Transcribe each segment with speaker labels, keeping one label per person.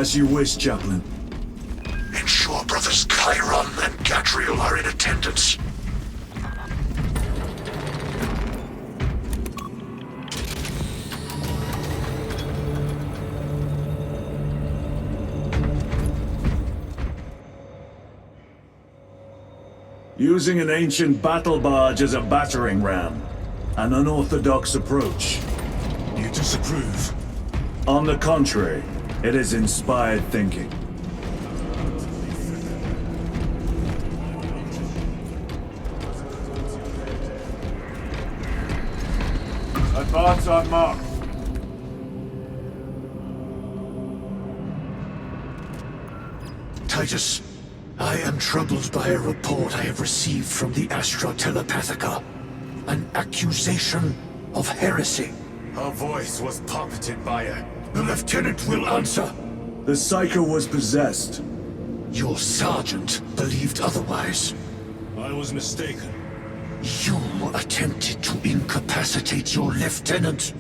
Speaker 1: As you wish, Chaplain.
Speaker 2: Ensure brothers Chiron and Gadriel are in attendance.
Speaker 1: Using an ancient battle barge as a battering ram. An unorthodox approach.
Speaker 3: You disapprove?
Speaker 1: On the contrary, it is inspired thinking. Advance on mark.
Speaker 2: Titus, I am troubled by a report I have received from the Astra Telepathica. An accusation of heresy.
Speaker 3: Her voice was puppeted by her.
Speaker 2: The lieutenant will answer.
Speaker 1: The Psycho was possessed.
Speaker 2: Your sergeant believed otherwise.
Speaker 3: I was mistaken.
Speaker 2: You attempted to incapacitate your lieutenant.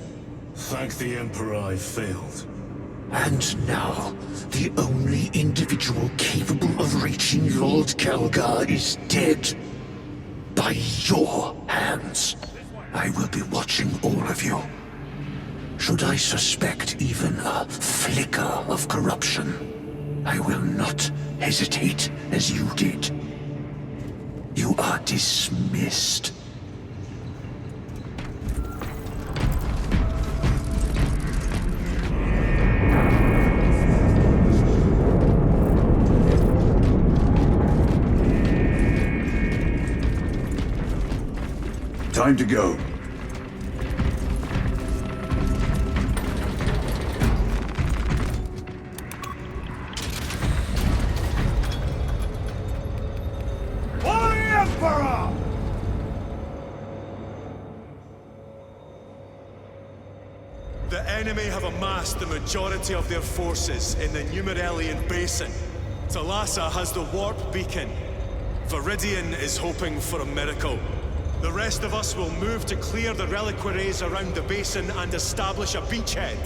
Speaker 3: Thank the Emperor I failed.
Speaker 2: And now, the only individual capable of reaching Lord Kelgar is dead. By your hands. I will be watching all of you. Should I suspect even a flicker of corruption, I will not hesitate as you did. You are dismissed.
Speaker 1: Time to go.
Speaker 3: For the Emperor! The enemy have amassed the majority of their forces in the Numeralian Basin. Thalassa has the warp beacon. Viridian is hoping for a miracle. The rest of us will move to clear the reliquaries around the basin and establish a beachhead.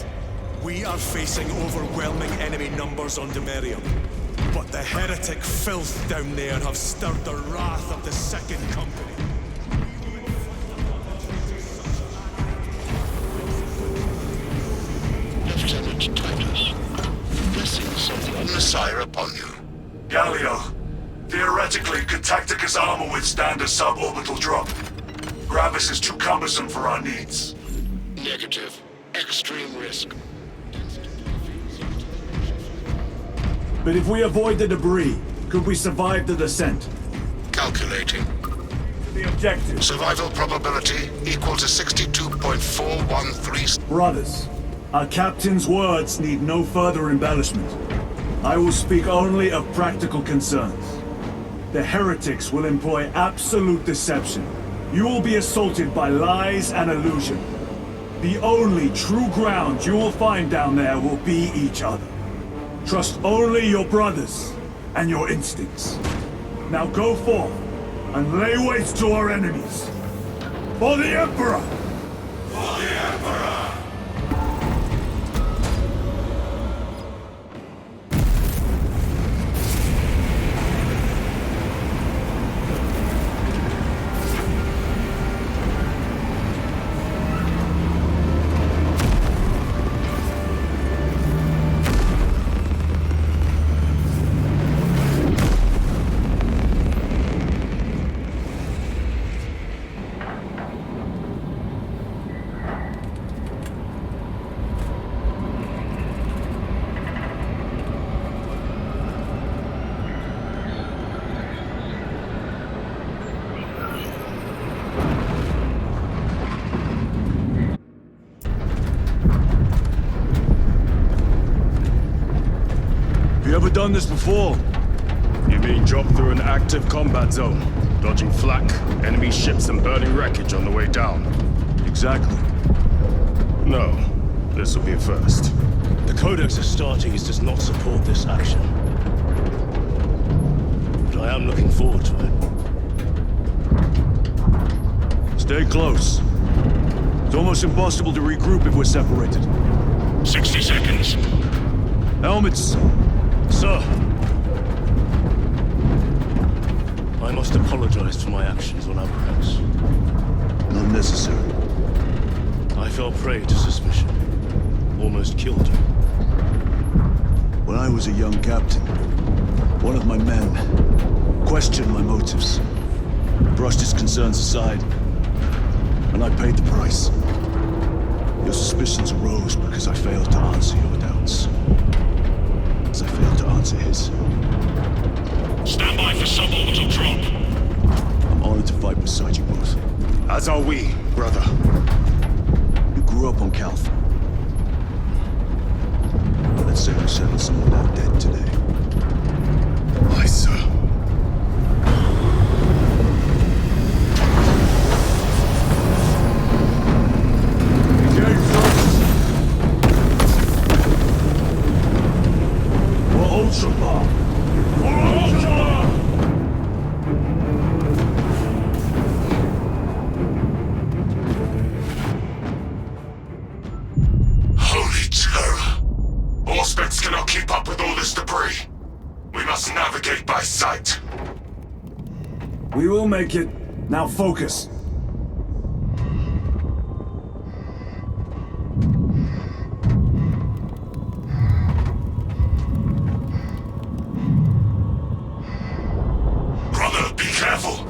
Speaker 3: We are facing overwhelming enemy numbers on Demerium. But the heretic filth down there have stirred the wrath of the Second Company.
Speaker 2: Lieutenant Titus, blessings of the Messiah upon you.
Speaker 4: Galileo, theoretically, could Tactica's armor withstand a suborbital drop? Gravis is too cumbersome for our needs.
Speaker 2: Negative. Extreme risk.
Speaker 1: But if we avoid the debris, could we survive the descent?
Speaker 2: Calculating.
Speaker 1: The objective.
Speaker 2: Survival probability equal to 62.413.
Speaker 1: Brothers, our captain's words need no further embellishment. I will speak only of practical concerns. The heretics will employ absolute deception. You will be assaulted by lies and illusion. The only true ground you will find down there will be each other. Trust only your brothers and your instincts. Now go forth and lay waste to our enemies. For the Emperor!
Speaker 4: For the Emperor!
Speaker 1: You ever done this before?
Speaker 5: You mean drop through an active combat zone, dodging flak, enemy ships and burning wreckage on the way down?
Speaker 1: Exactly.
Speaker 5: No, this will be a first.
Speaker 3: The Codex Astartes does not support this action. But I am looking forward to it.
Speaker 1: Stay close. It's almost impossible to regroup if we're separated.
Speaker 2: 60 seconds.
Speaker 1: Helmets!
Speaker 5: Sir! I must apologize for my actions on Abrax.
Speaker 1: Not necessary.
Speaker 5: I fell prey to suspicion. Almost killed you.
Speaker 1: When I was a young captain, one of my men questioned my motives, brushed his concerns aside, and I paid the price. Your suspicions arose because I failed to answer your doubts. As I failed to answer his.
Speaker 2: Stand by for suborbital drop.
Speaker 1: I'm honored to fight beside you both.
Speaker 5: As are we, brother.
Speaker 1: You grew up on Calth. Let's say we settle some of that debt today.
Speaker 5: Aye, sir.
Speaker 4: Holy terror! Auspex cannot keep up with all this debris. We must navigate by sight.
Speaker 1: We will make it. Now focus.
Speaker 4: Brother, be careful!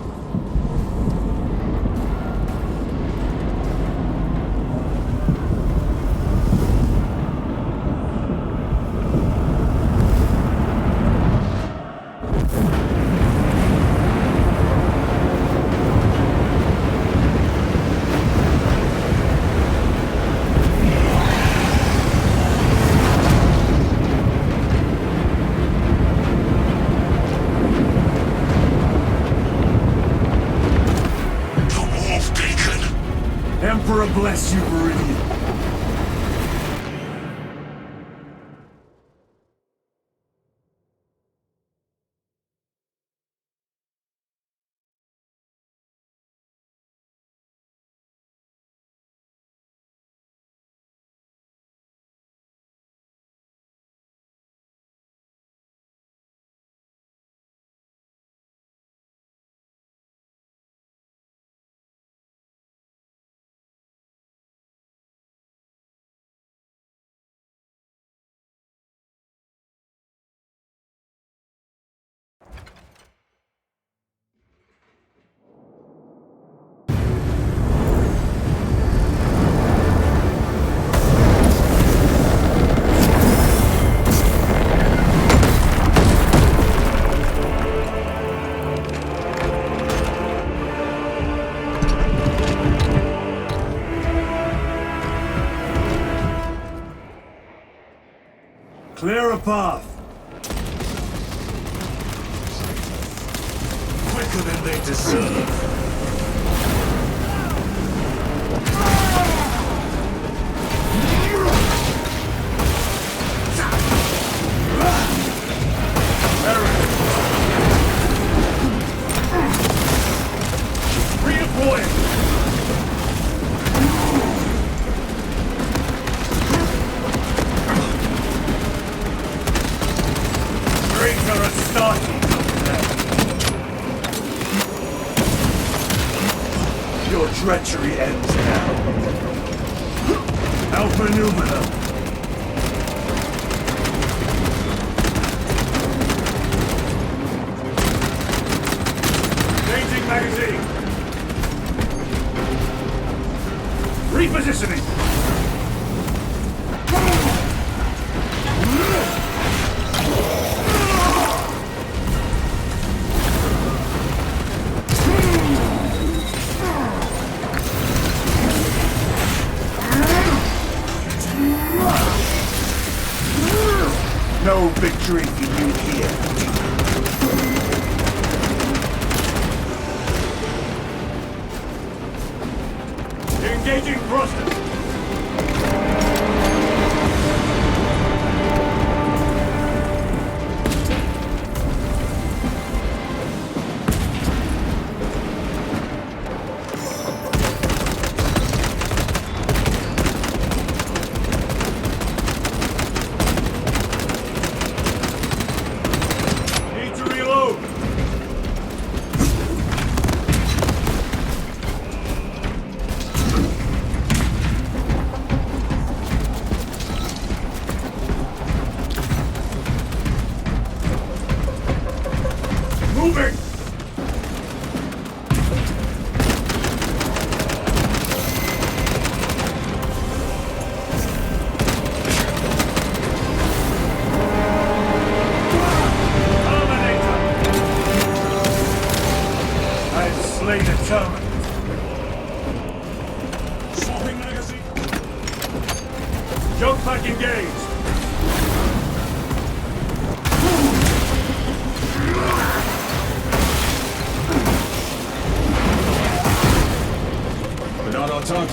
Speaker 1: Emperor bless you, Meridian. Clear a path.
Speaker 4: Quicker than they deserve.
Speaker 1: Your treachery ends now. Outmaneuver them. Changing magazine. Repositioning. No victory for you here. Engaging thrusters.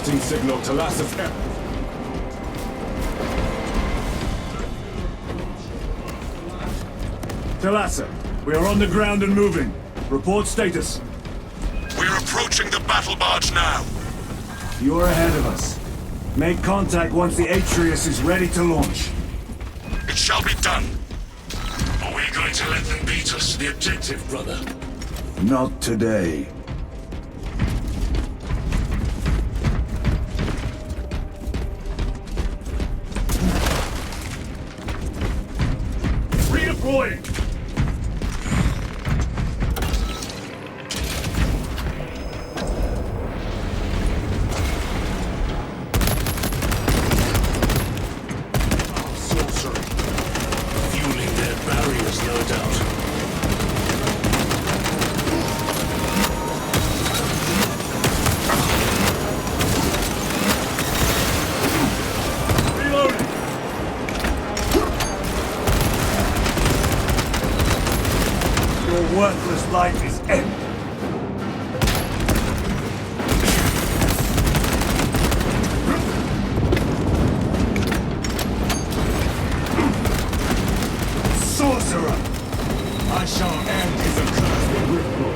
Speaker 5: Marketing signal to Lasse's camp.
Speaker 1: Talassa, we are on the ground and moving. Report status.
Speaker 4: We're approaching the battle barge now.
Speaker 1: You are ahead of us. Make contact once the Atreus is ready to launch.
Speaker 4: It shall be done. Are we going to let them beat us to the objective, brother?
Speaker 1: Not today. Redeploying!
Speaker 2: Fueling their barriers, no doubt.
Speaker 1: Reloading! Your worthless life is ended. Sorcerer! I shall end his accursed ritual.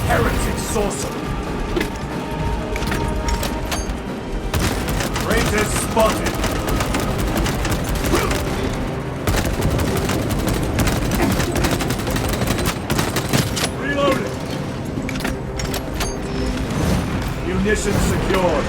Speaker 1: Heretic sorcerer! Traitors spotted! Reloaded! Munitions secured.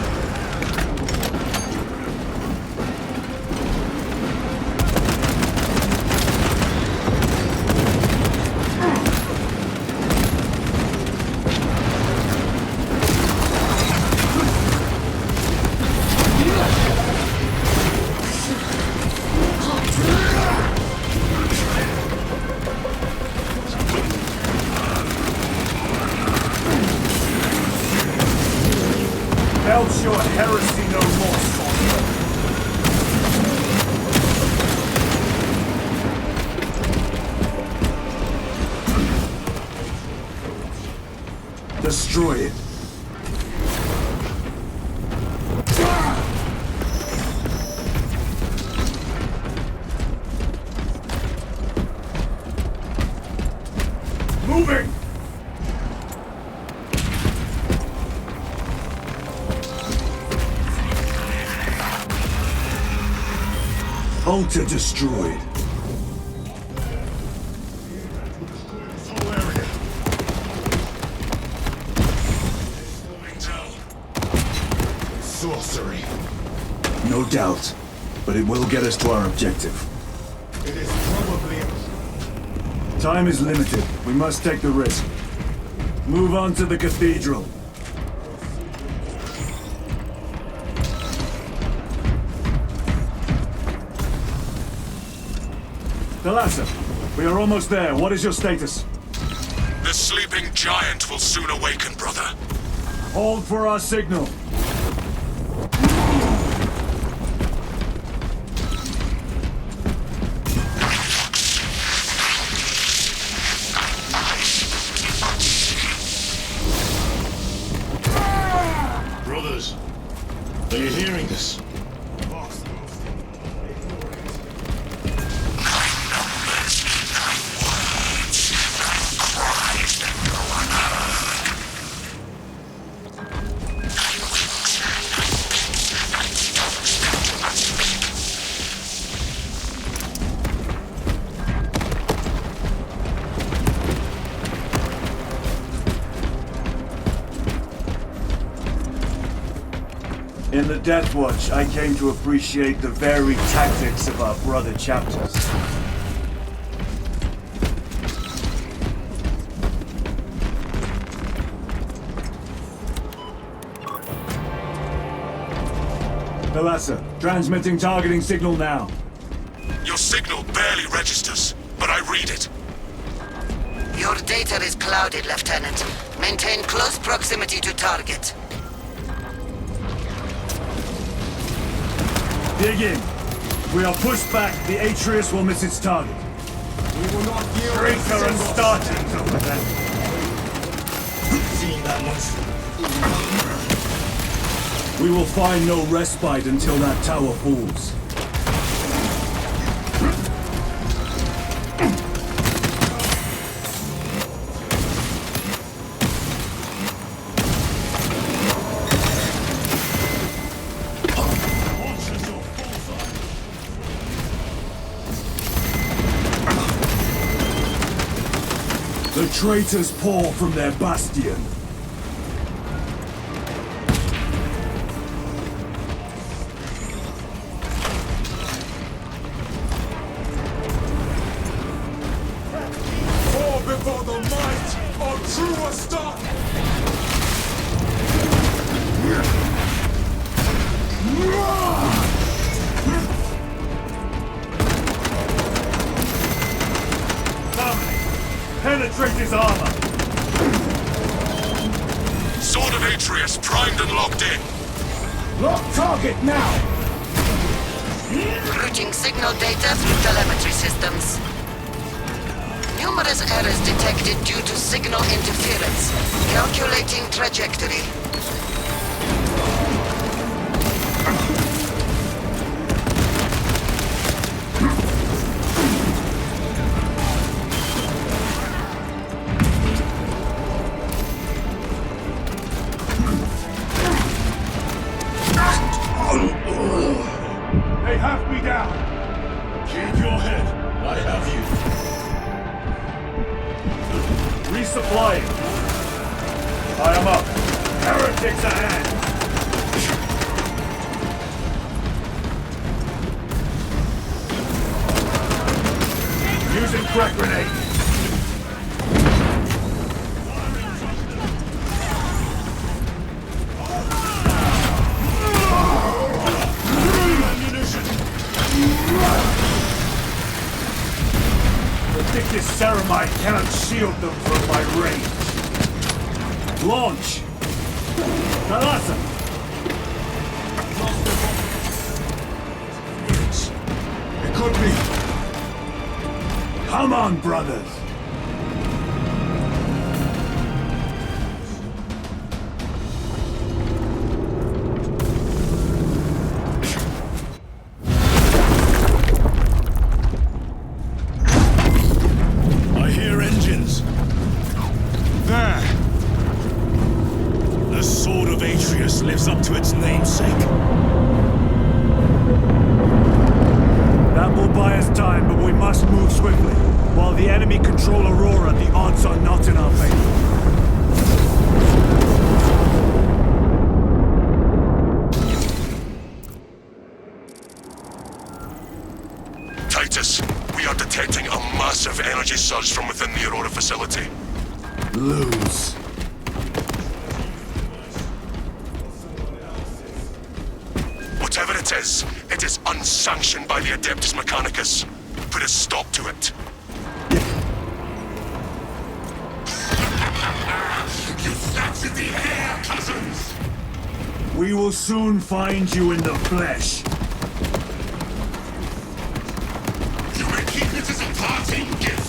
Speaker 1: Belch your heresy no more, sorcerer! Destroy it. Moving! Altar destroyed.
Speaker 4: Whole area.
Speaker 5: Sorcery.
Speaker 1: No doubt, but it will get us to our objective.
Speaker 5: It is probably...
Speaker 1: Time is limited. We must take the risk. Move on to the cathedral. Talassa, we are almost there. What is your status?
Speaker 4: The sleeping giant will soon awaken, brother.
Speaker 1: Hold for our signal.
Speaker 2: Brothers, are you hearing this?
Speaker 1: In the Death Watch, I came to appreciate the varied tactics of our brother chapters. Talassa, transmitting targeting signal now.
Speaker 4: Your signal barely registers. but I read it.
Speaker 6: Your data is clouded, Lieutenant. Maintain close proximity to target.
Speaker 1: Dig in. If we are pushed back, the Atreus will miss its target.
Speaker 3: We will not yield.
Speaker 1: Traitor and startings over there.
Speaker 3: Seen that monster.
Speaker 1: We will find no respite until that tower falls. The traitors pour from their bastion.
Speaker 3: Fall before the might of true Astarte!
Speaker 1: Penetrate his armor!
Speaker 4: Sword of Atreus primed and locked in.
Speaker 1: Lock target now!
Speaker 6: Routing signal data through telemetry systems. Numerous errors detected due to signal interference. Calculating trajectory.
Speaker 1: They have me down!
Speaker 3: Keep your head. I have you.
Speaker 1: Resupplying. I am up. Heretics ahead! Using crack grenade. The thickest ceramide cannot shield them from my range. Launch! Talasa!
Speaker 3: It could be.
Speaker 1: Come on, brothers!
Speaker 3: I hear engines. There. The Sword of Atreus lives up to its namesake.
Speaker 1: That will buy us time, but we must move swiftly. While the enemy control Aurora, the odds are not in our favor.
Speaker 4: Titus, we are detecting a massive energy surge from within the Aurora facility.
Speaker 1: Lose.
Speaker 4: Whatever it is unsanctioned by the Adeptus Mechanicus. Put a stop to it. You snapped in the air, cousins!
Speaker 1: We will soon find you in the flesh.
Speaker 4: You may keep it as a parting gift.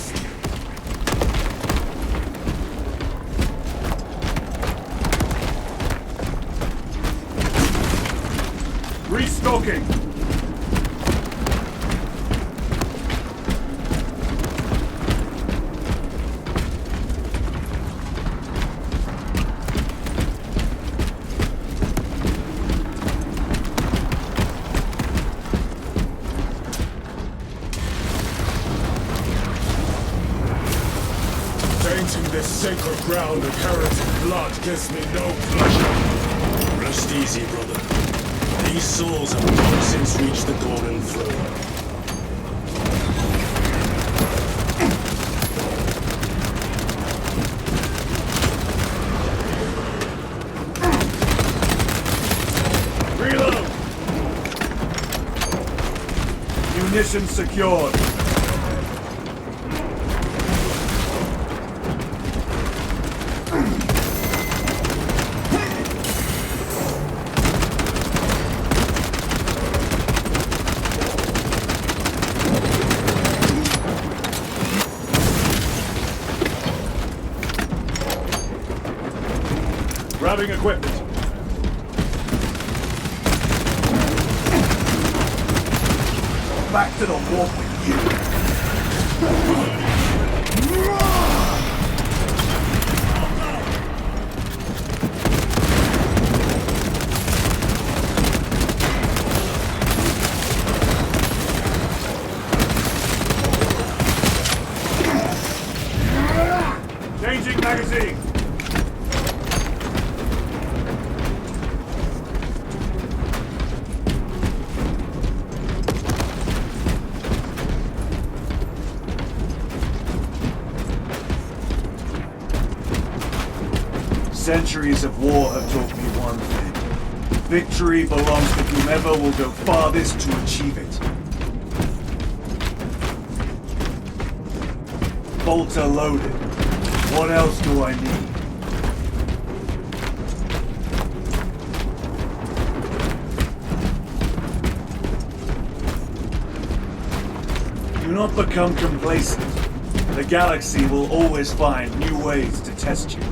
Speaker 1: Restocking.
Speaker 3: Tainting this sacred ground of heretic blood gives me no pleasure. Rest easy, brother. These souls have long since reached the golden throne.
Speaker 1: Reload. Munitions secured.
Speaker 5: Reloading equipment.
Speaker 1: Back to the warp with you. Changing magazine. Centuries of war have taught me one thing. Victory belongs to whomever will go farthest to achieve it. Bolter loaded. What else do I need? Do not become complacent. The galaxy will always find new ways to test you.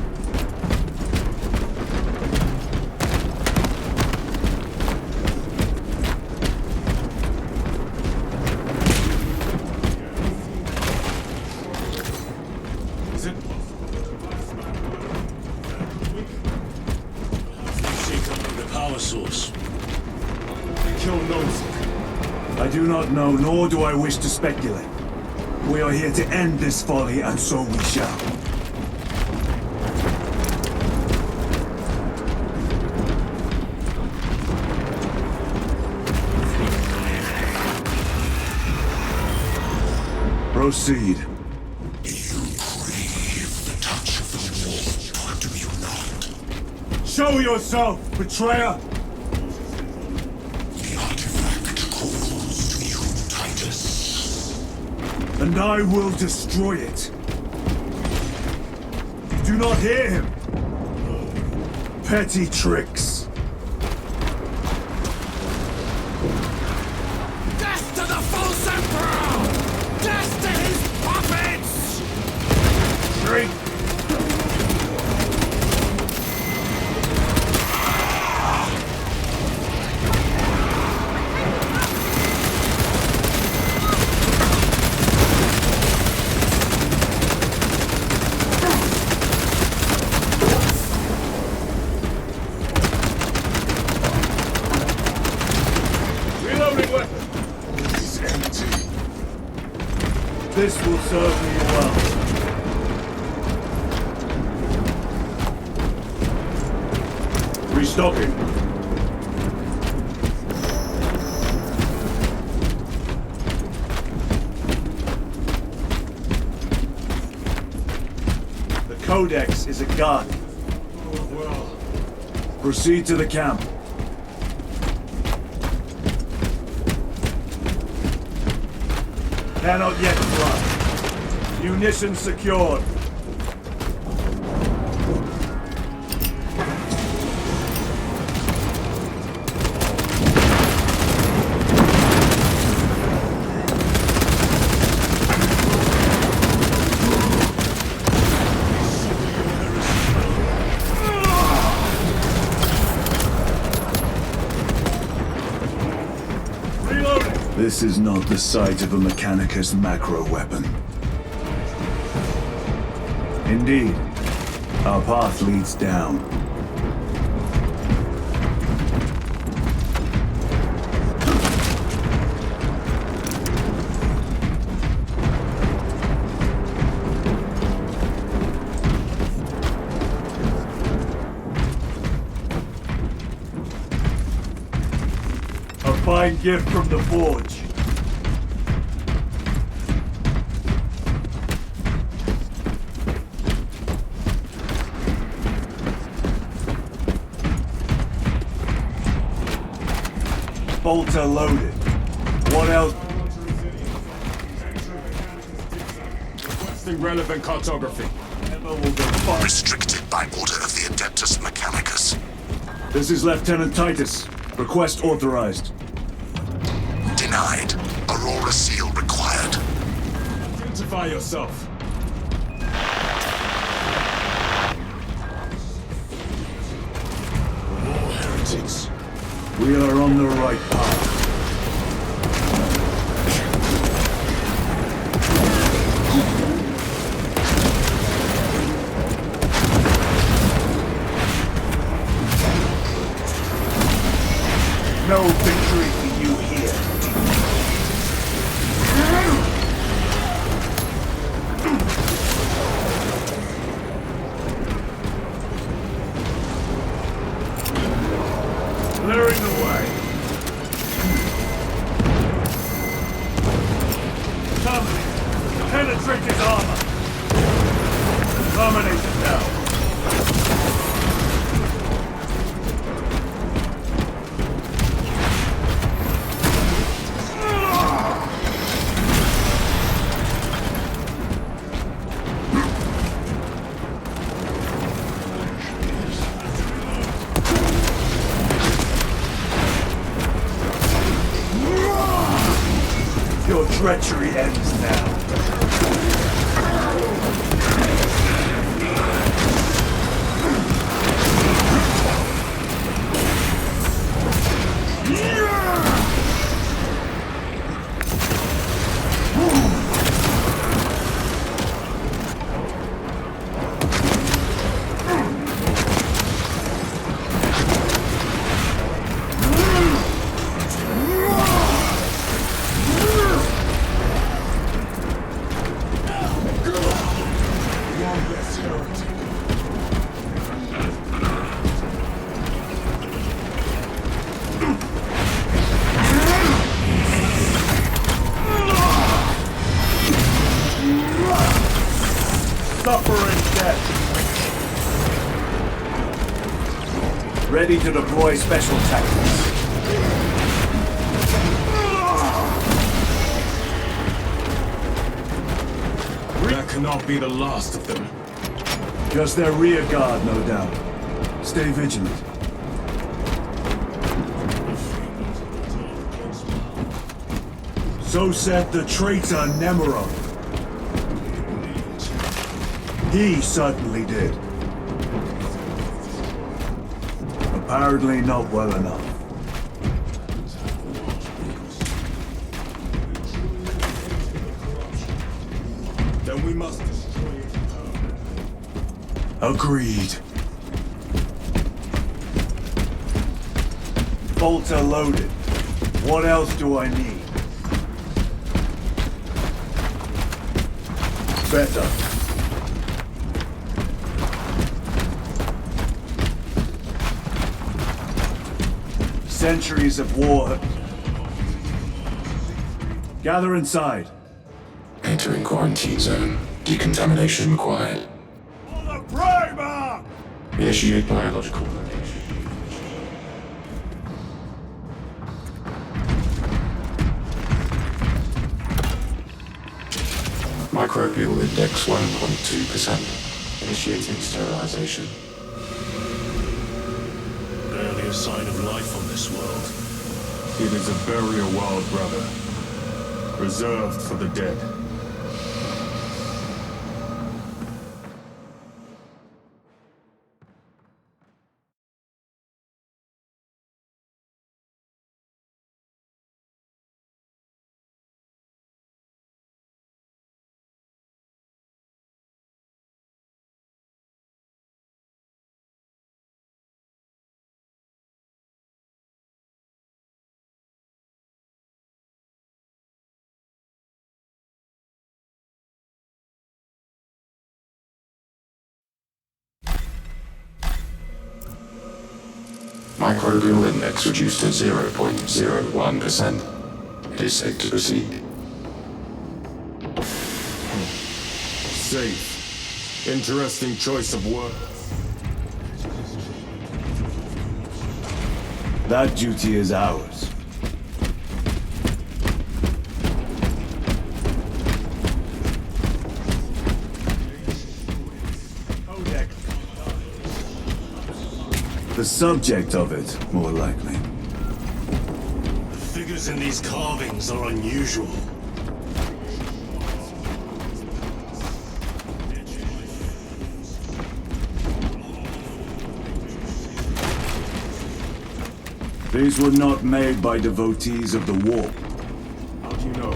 Speaker 2: Source.
Speaker 5: Kill knows.
Speaker 1: I do not know, nor do I wish to speculate. We are here to end this folly, and so we shall. Proceed.
Speaker 2: You crave the touch of the warp, do you not?
Speaker 1: Show yourself, betrayer!
Speaker 2: The artifact calls to you, Titus.
Speaker 1: And I will destroy it. You do not hear him. Petty tricks.
Speaker 2: Death to the false emperor! Death to his puppets!
Speaker 1: Drink. This will serve me well. Restocking. The Codex is a gun. Proceed to the camp. Cannot yet fly. Munitions secured. This is not the site of a Mechanicus macro weapon. Indeed, our path leads down. A fine gift from the Forge. Bolter loaded. What else?
Speaker 5: Requesting relevant cartography.
Speaker 1: Never will go far.
Speaker 2: Restricted by order of the Adeptus Mechanicus.
Speaker 1: This is Lieutenant Titus. Request authorized.
Speaker 2: Denied. Aurora seal required.
Speaker 5: Identify yourself. heretics.
Speaker 1: We are on the right path. No victory for you here. Clearing the way. Terminate. Penetrate his armor. Terminate it now. Your treachery ends now. Suffering death. Ready to deploy special tactics.
Speaker 5: That cannot be the last of them.
Speaker 1: Just their rear guard, no doubt. Stay vigilant. So said the traitor Nemero. He certainly did. Apparently not well enough.
Speaker 5: Then we must destroy it.
Speaker 1: Agreed. Bolter loaded. What else do I need? Better. Centuries of war. Gather inside.
Speaker 2: Entering quarantine zone. Decontamination required.
Speaker 1: For the primer!
Speaker 2: Initiate biological radiation. Microbial index 1.2%. Initiating sterilization.
Speaker 3: Barely a sign of life on this world.
Speaker 5: It is a burial world, brother. Reserved for the dead.
Speaker 2: Microbial index reduced to 0.01%. It is safe to proceed.
Speaker 5: Safe. Interesting choice of words.
Speaker 1: That duty is ours. The subject of it, more likely.
Speaker 3: The figures in these carvings are unusual.
Speaker 1: These were not made by devotees of the war.
Speaker 5: How do you know?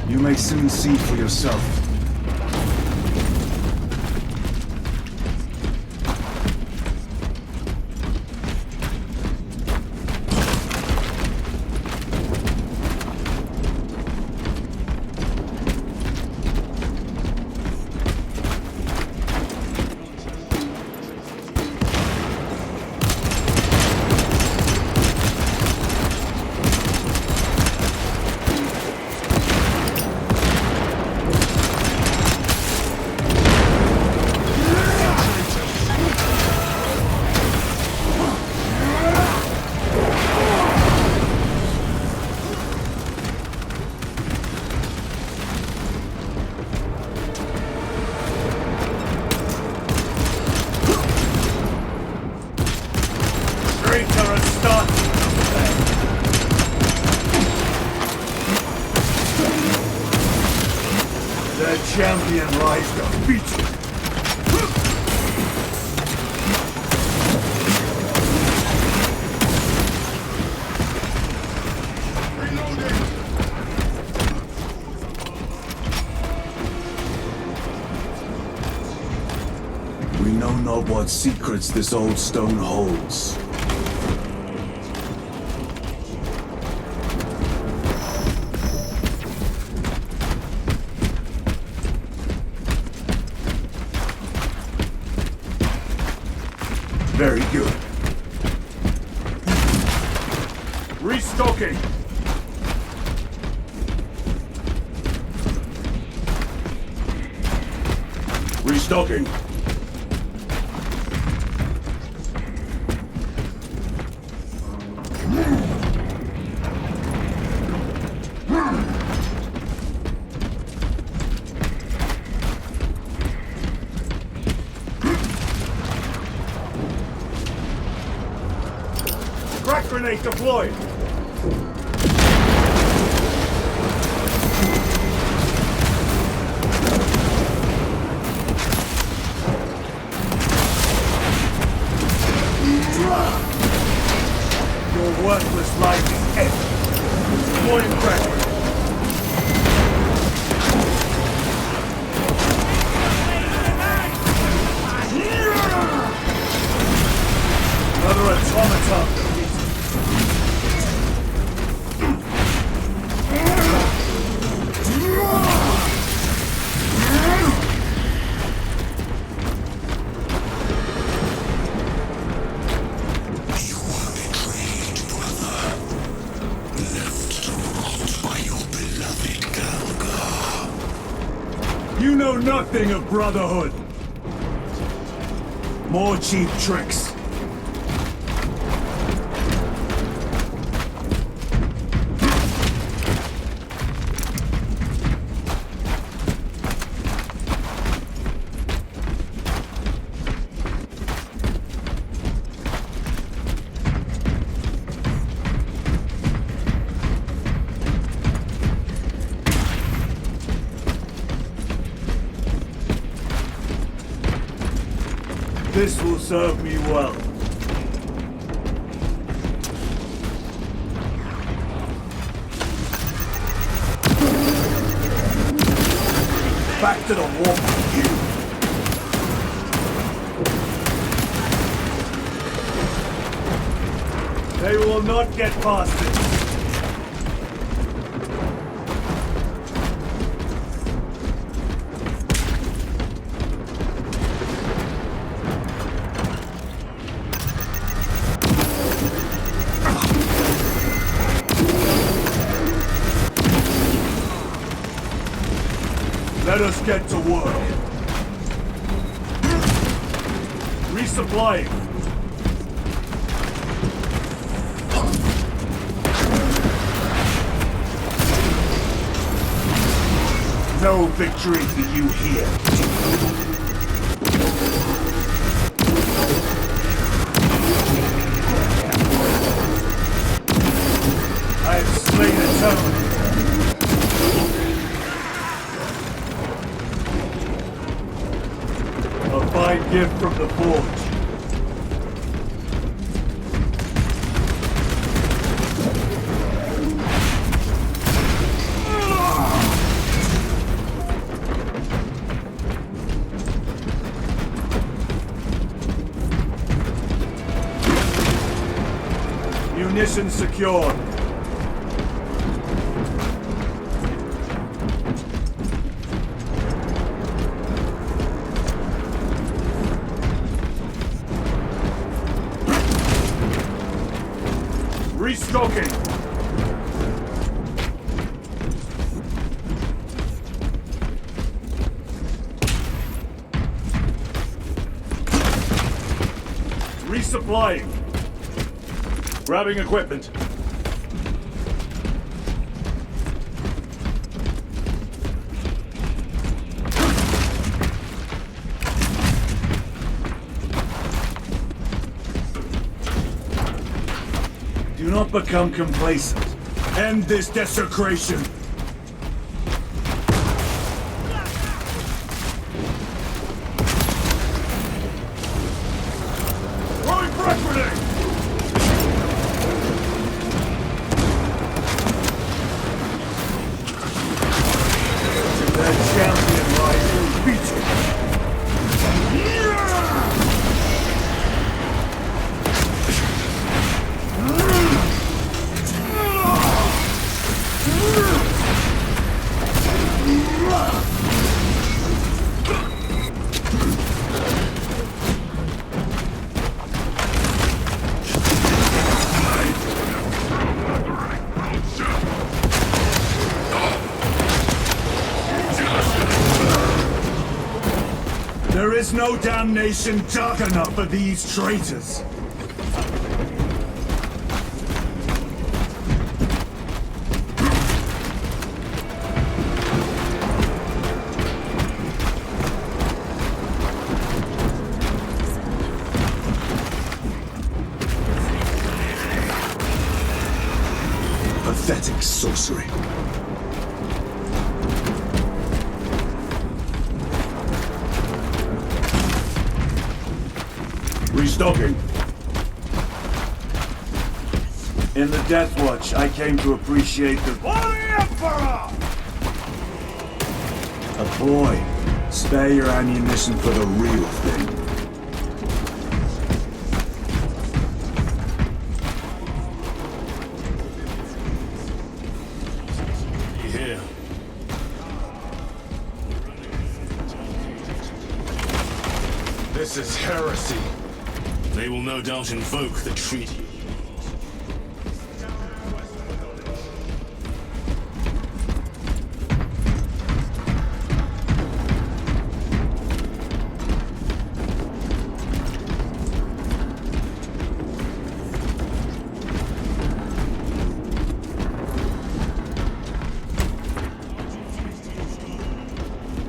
Speaker 1: You may soon see for yourself. The champion lies defeated. We know not what secrets this old stone holds. Very good. Restocking! Restocking! Crack grenade deployed! Your worthless life is ended. Deploying crack grenade. Another automaton. You know nothing of brotherhood. More cheap tricks. This will serve me well. Back to the warp with you. They will not get past it. Let us get to work. Resupplying. No victory for you here. I have slain a toad. A fine gift from the forge. Munitions secured. Restocking. Resupplying. Grabbing equipment. Do not become complacent. End this desecration. Throwing frag grenade! That champion lies beaten. There is no damnation dark enough for these traitors. Pathetic sorcery. Restocking. In the Death Watch, I came to appreciate the... For the Emperor! A boy. Spare your ammunition for the real thing.
Speaker 5: Here. This is heresy. They will no doubt invoke the treaty.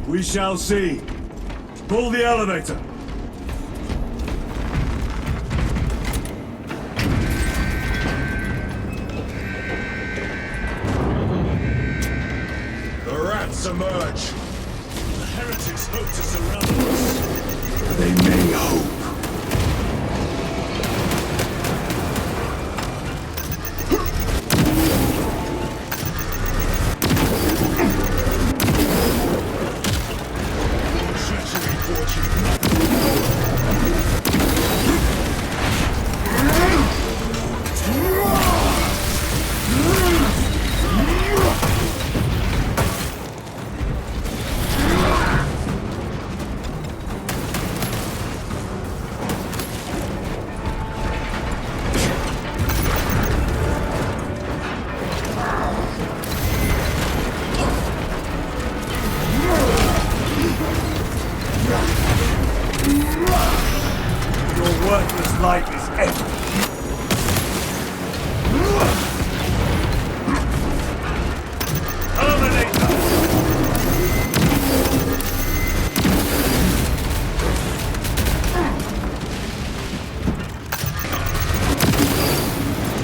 Speaker 1: We shall see. Pull the elevator.
Speaker 5: Emerge. The heretics hope to surround us.
Speaker 1: They may hope. Your worthless life is empty. Terminator!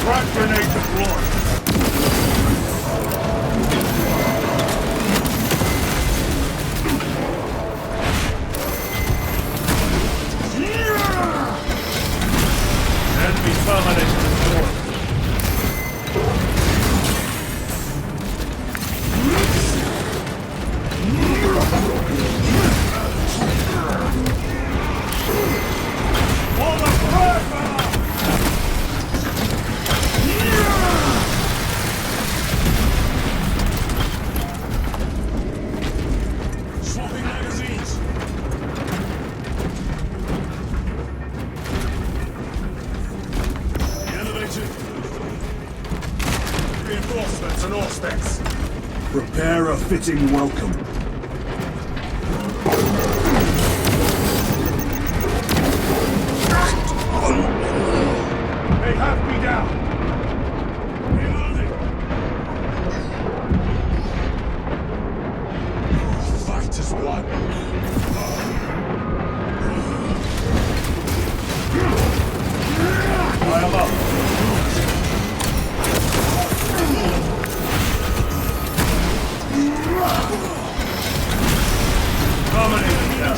Speaker 1: Frag grenade deployed. Enemy terminated deployed. For the frag!
Speaker 5: Reinforcements and Auspex.
Speaker 1: Prepare a fitting welcome.
Speaker 5: They have me down. Reloading. Fight is one.
Speaker 1: I am up. Dominating now.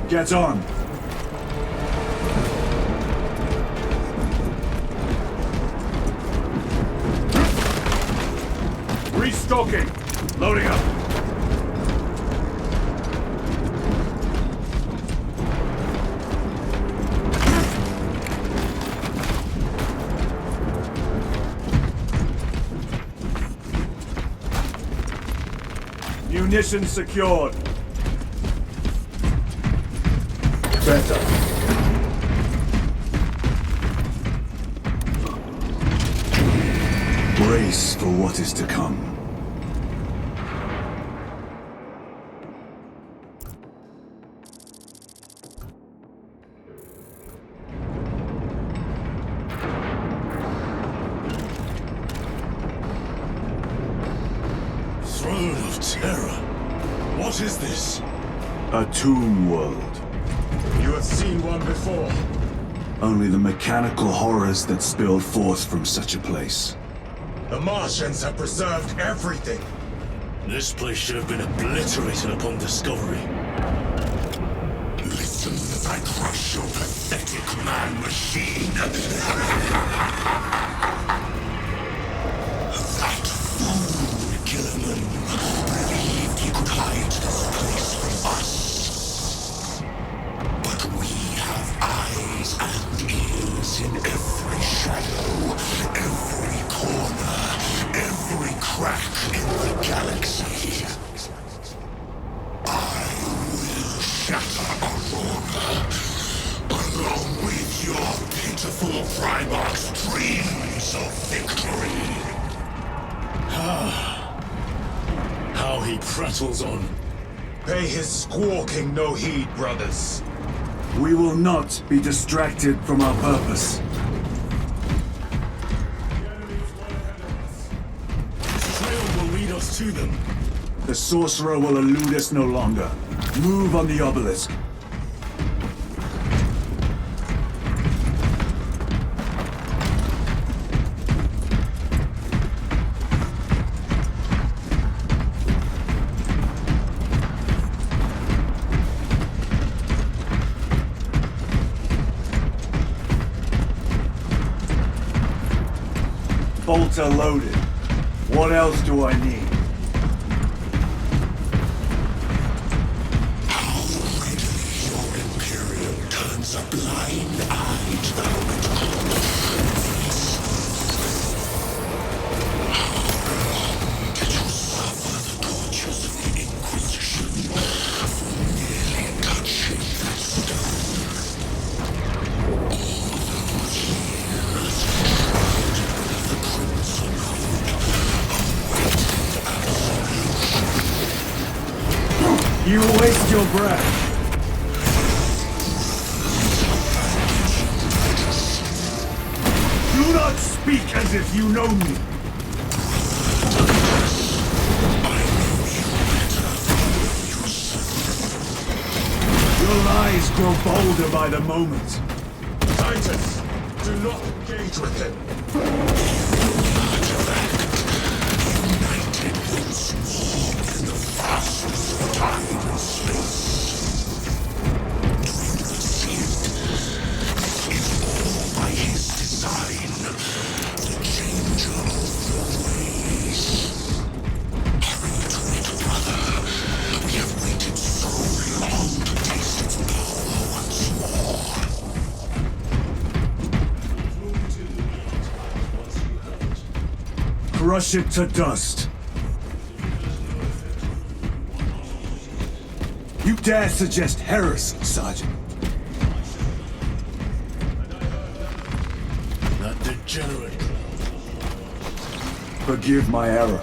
Speaker 1: Get on. Restocking. Loading up. Munitions secured. Better. Brace for what is to come.
Speaker 2: Throne of Terror. What is this?
Speaker 1: A tomb world.
Speaker 5: You have seen one before.
Speaker 1: Only the mechanical horrors that spilled forth from such a place.
Speaker 5: The Martians have preserved everything.
Speaker 2: This place should have been obliterated upon discovery. Listen as I crush your pathetic man-machine. That fool, Gilliman, believed he could hide this place from us. But we have eyes and ears in every shadow, every corner, every crack in the galaxy. I will shatter Aurora, along with your pitiful Primarch's dreams of victory. How he prattles on.
Speaker 5: Pay his squawking no heed, brothers.
Speaker 1: We will not be distracted from our purpose.
Speaker 2: This trail will lead us to them.
Speaker 1: The sorcerer will elude us no longer. Move on the obelisk. Bolter loaded. What else do I need?
Speaker 2: How readily your Imperium turns a blind eye to the How long did you suffer the tortures of the Inquisition for merely touching that stone? All those years, shrouded beneath the crimson hood, awaited absolution.
Speaker 1: You waste your breath. Do not speak as if you know me. Your lies grow bolder by the moment.
Speaker 5: Titus, do not engage with him.
Speaker 2: United once more in the fastness of time and space. Do not see it. This is all by his design. The changer of the ways. Hurry to it, brother. We have waited so long to taste its power once more.
Speaker 1: crush it to dust. You dare suggest heresy, Sergeant?
Speaker 2: Not degenerate.
Speaker 1: Forgive my error.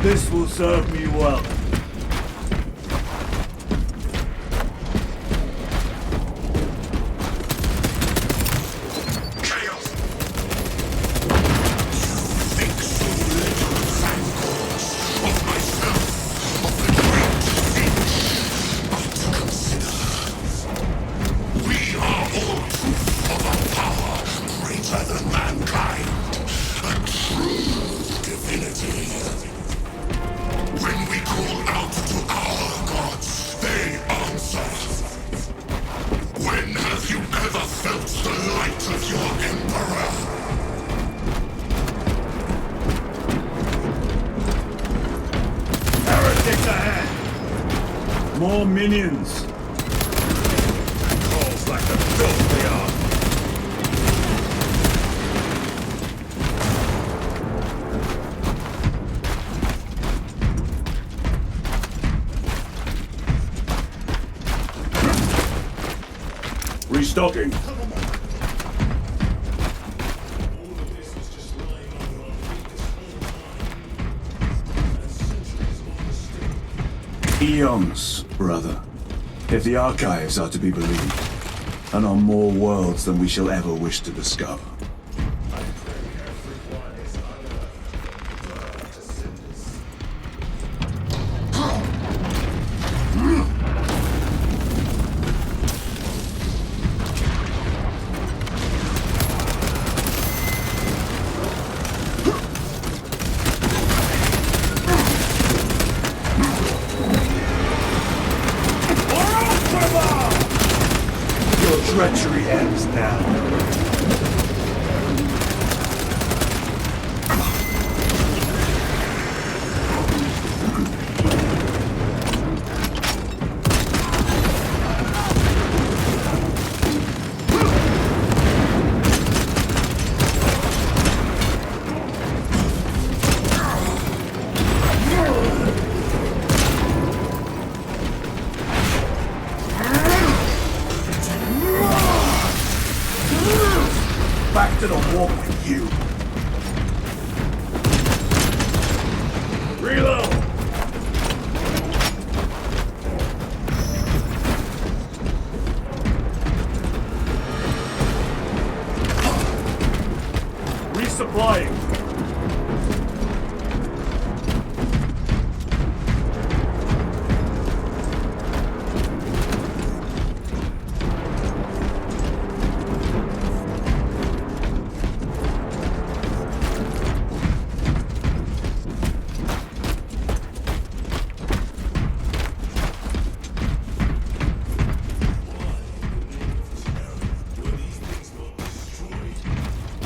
Speaker 1: This will serve me well. More minions!
Speaker 5: Calls like the filth they are.
Speaker 1: Restocking. Eons, brother. If the archives are to be believed, and on more worlds than we shall ever wish to discover. Treachery ends now. Back to the wall with you. Reload! Resupplying.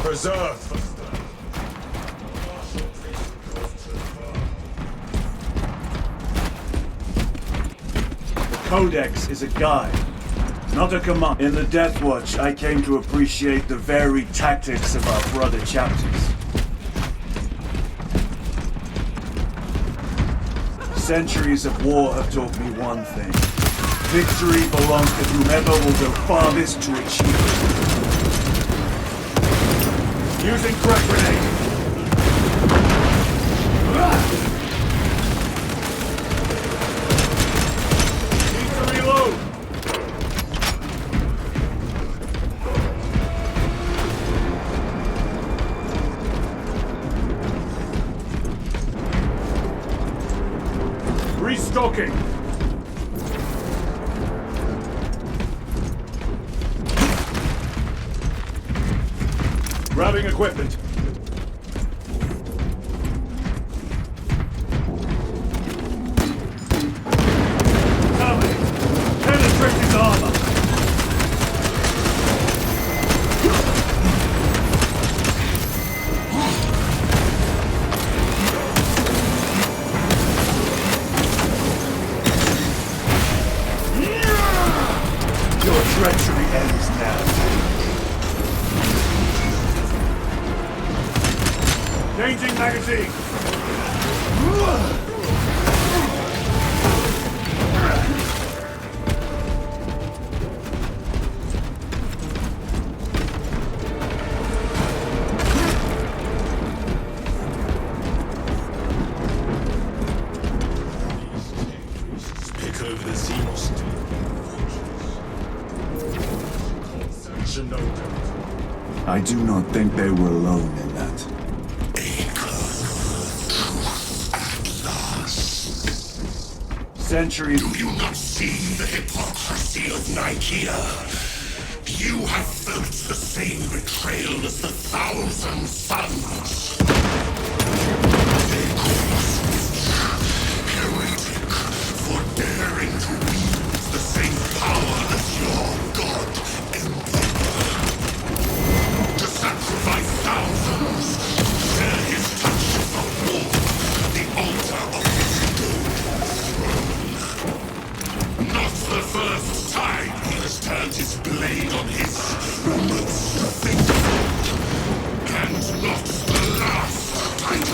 Speaker 5: Preserve.
Speaker 1: The Codex is a guide, not a command. In the Death Watch, I came to appreciate the varied tactics of our brother chapters. Centuries of war have taught me one thing. Victory belongs to whomever will go farthest to achieve it. Using crack grenade. Need to reload. Restocking. Grabbing equipment. Coming. Penetrate his armor. Changing magazine!
Speaker 5: Pick over the Xenos.
Speaker 1: I do not think they were alone in that. Centuries.
Speaker 2: Do you not see the hypocrisy of Nicaea? You have felt the same betrayal as the Thousand Suns. They call us heretic for daring to wield the same power as your god Emperor. To sacrifice thousands, share his touch of the war, the altar of his not the first time he has turned his blade on his most faithful, and not the last time.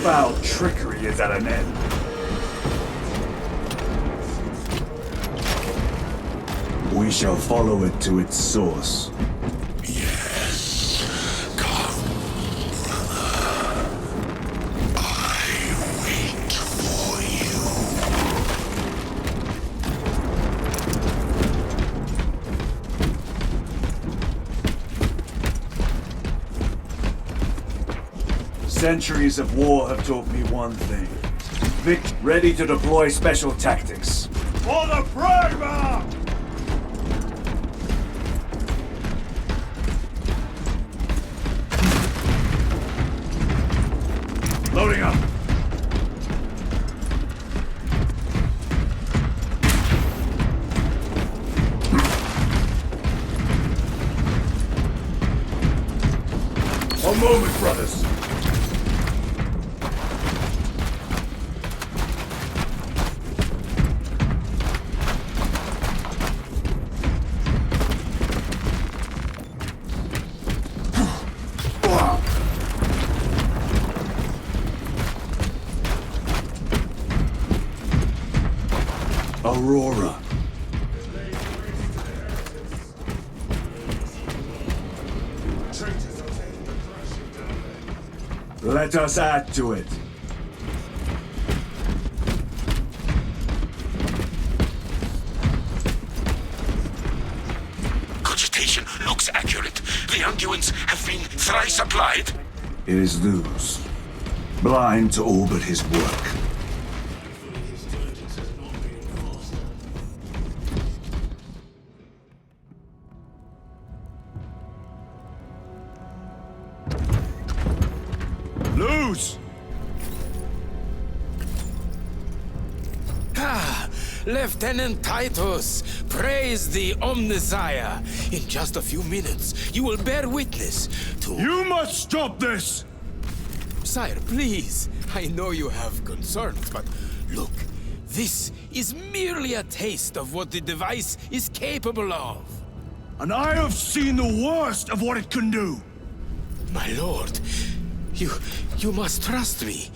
Speaker 1: Foul trickery is at an end. We shall follow it to its source.
Speaker 2: Yes, come, brother. I wait for you.
Speaker 1: Centuries of war have taught me one thing. Ready to deploy special tactics. For the primer! Loading up. One moment, brothers. Aurora. Let us add to it.
Speaker 2: Cogitation looks accurate. The unguents have been thrice applied.
Speaker 1: It is Luz. Blind to all but his work.
Speaker 5: Lose!
Speaker 7: Ah, Lieutenant Titus, praise the Omnisire. In just a few minutes, you will bear witness to...
Speaker 1: You must stop this!
Speaker 7: Sire, please. I know you have concerns, but look, this is merely a taste of what the device is capable of.
Speaker 1: And I have seen the worst of what it can do!
Speaker 7: My lord, you must trust me.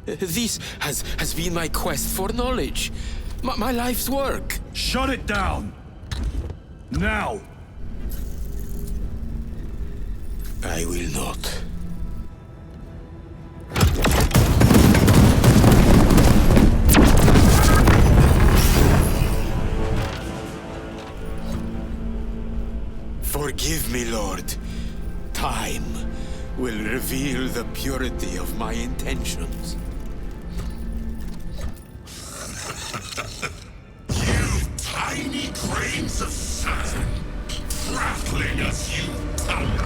Speaker 7: This has been my quest for knowledge. My life's work.
Speaker 1: Shut it down! Now!
Speaker 7: I will not. Forgive me, Lord. Time will reveal the purity of my intentions.
Speaker 2: You tiny grains of sand, prattling as you tumble.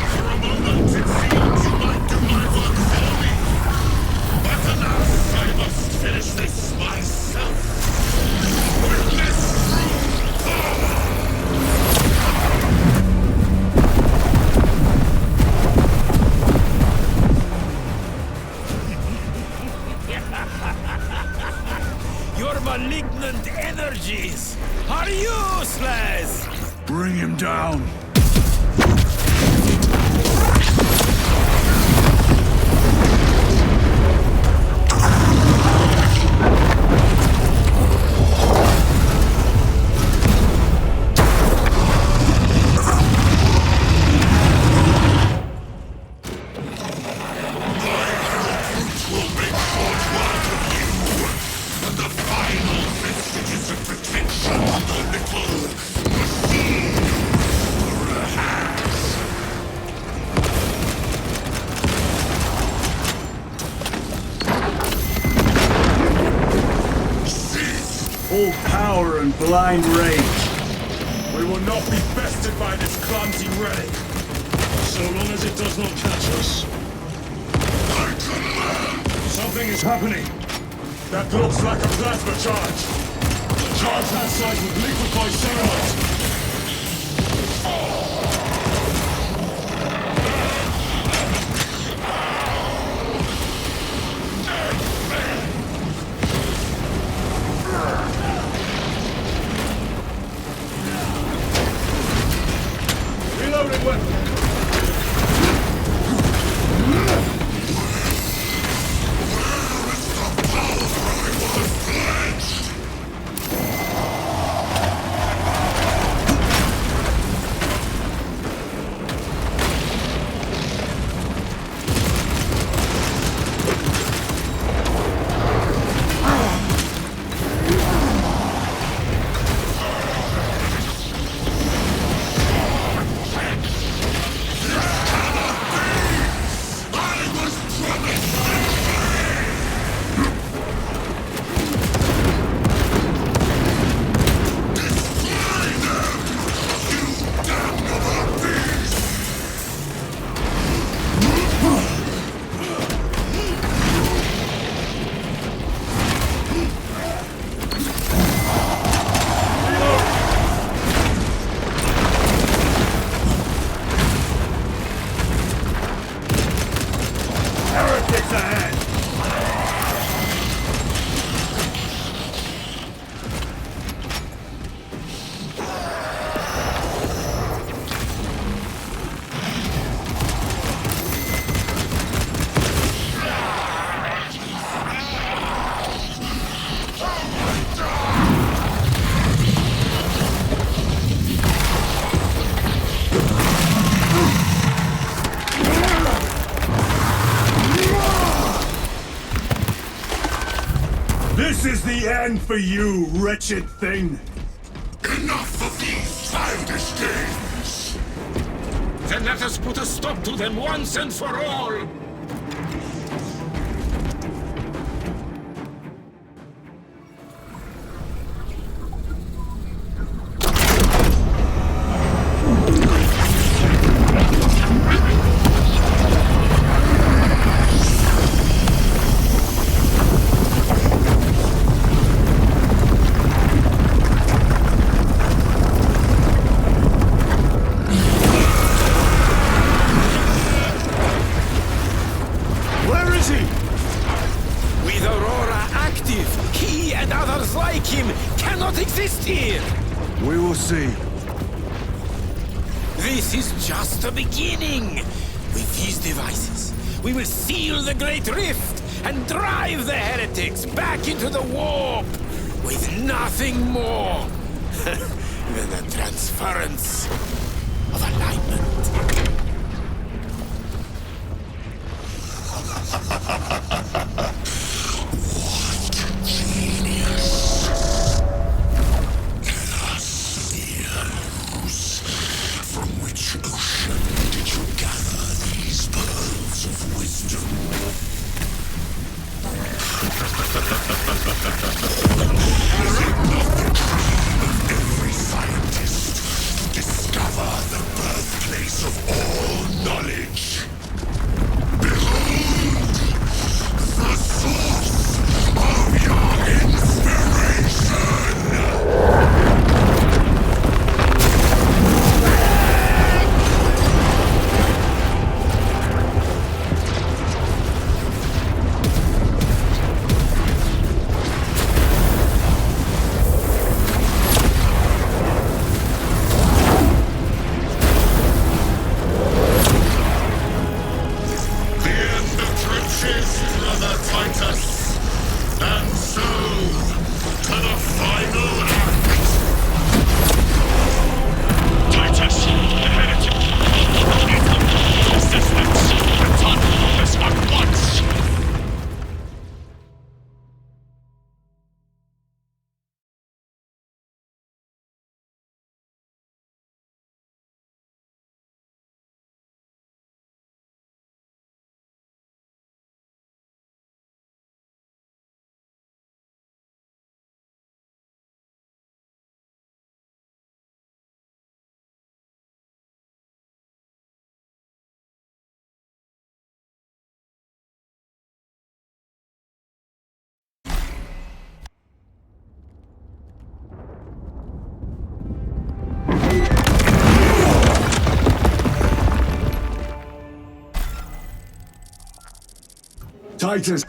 Speaker 2: For a moment it seemed you might do my work for me. But alas, I must finish this myself. With this true power.
Speaker 7: malignant energies are useless!
Speaker 1: Bring him down. All power and blind rage.
Speaker 5: We will not be bested by this clumsy relic, so long as it does not catch us. Something is happening. That looks like a plasma charge. Charge that site with liquefied ceramite. Reloading weapon.
Speaker 1: Heretics ahead! This is the end for you, wretched thing!
Speaker 2: Enough of these childish games!
Speaker 8: Then let us put a stop to them once and for all!
Speaker 7: With Aurora active, he and others like him cannot exist here!
Speaker 1: We will see.
Speaker 7: This is just the beginning! With these devices, we will seal the Great Rift and drive the heretics back into the warp with nothing more than a transference of alignment.
Speaker 2: From which ocean did you gather these pearls of wisdom? Is it not the dream of every scientist to discover the birthplace of all knowledge? Behold!
Speaker 1: Titus.